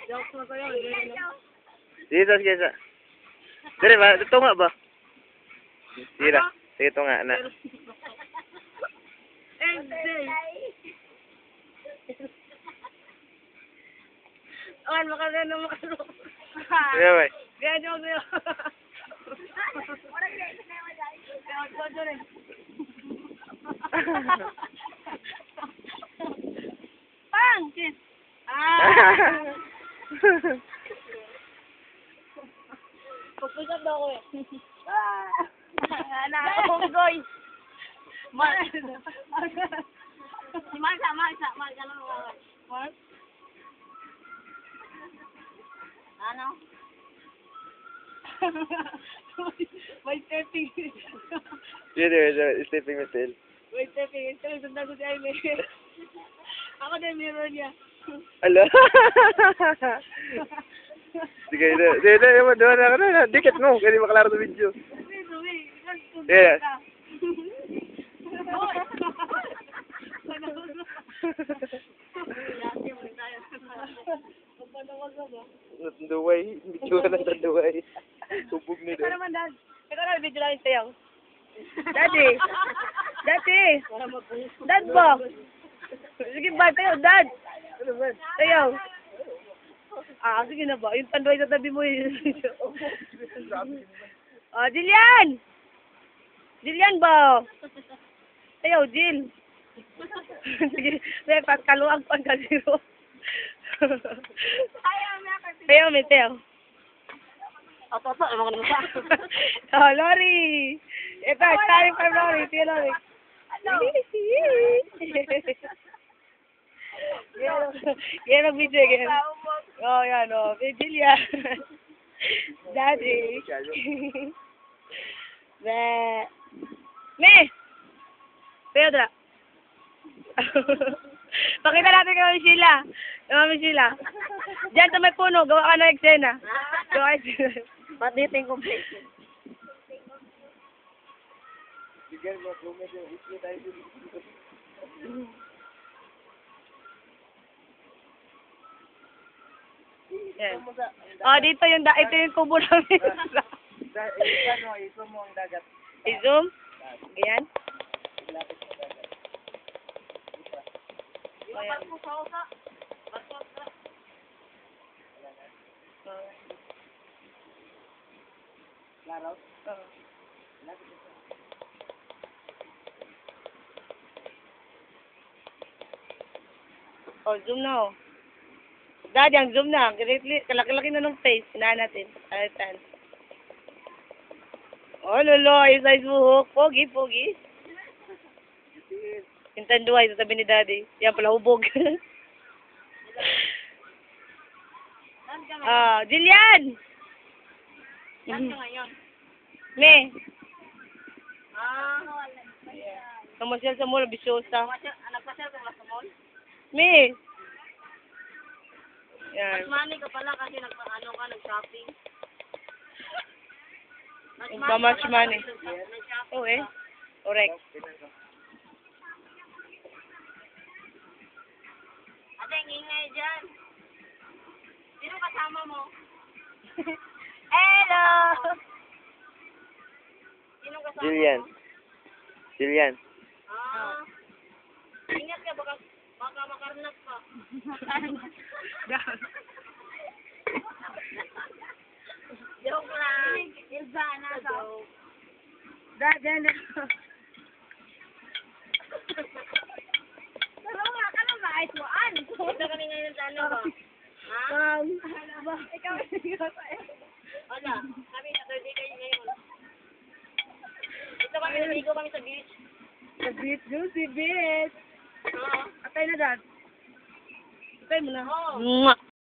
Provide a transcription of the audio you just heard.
Jokes mo sa'yo. Dito, sige sa. Dire ba? Ito nga ba? Tira. Sige, ito nga, na. Awan, makagano, makagano. Sige, bay. Ganyan mo sa'yo. Pang! Kiss! Pagpusap daw ako eh. Goy! Mark! Si Mark, Mark, ano mo nga? Mark? Ano? May stepping. Dito, sleeping with Phil. May stepping. Ito yung sundan ko si Aime. Ako din, mirror niya. Ala. Sige, dito, doon ako na. Dikit mo, kasi makalaro sa video. Yeah. Tanduay, video ka ng tanduay. Kubog nila. Ikaw naman, Dad. Ikaw na, video namin sa'yo. Daddy! Daddy! Dad ba? Sige ba, tayo, Dad! Tayo. Sige na ba? Yung tanduay sa tabi mo yun. Jillian! Jillian ba? Tayo, Jill. Sige, may pagkaluang pagkasiro. Tayo, may tayo. Opo, ewan ko naman sa. Lori! Ito, starting from Lori. Tiyo, Lori. Yan ang video again. Yan, Jillian. Daddy. Me! Pedra. Pakita natin kay Mami Sheila. Mami Sheila. Diyan sa may puno, gawa ka ng eksena. Gawa ka eksena. Ba't dito yung completion? Bigyan mo, lumit yung isli tayo dito. Yan. Dito yung ito yung kubo namin. I-zoom mo ang dagat. I-zoom? Ayan. Ayan. Laraw? Zoom na Daddy, ang zoom na. Kalaki-laki na ng face. Sinahan natin. Alitan. Lolo. Isa buhok. Pogi. Yung tanduay sa tabi ni Daddy. Yan pala, hubog. Jillian! Saan ka ngayon? Me. Namasyal sa mall, bisyosa. Nagpasyal ka sa mall? Me. Yan. Mas money ka pala kasi nag-shopping. Much money. Correct. Ate, ingay dyan. Sino kasama mo? Hello! Sino kasama Jillian. mo? Jillian. Ingat ka, baka makarnap ka. Joke lang. Ilzana ka. Dahil pero nga ka lang maaysuan. Ito kami ngayon sa ano ba? Ikaw wala. Kami Saturday kayo ngayon. Ito kami, naligo kami sa beach. Sa beach, Juicy Beach. Atay na, Dad. Atay mo na.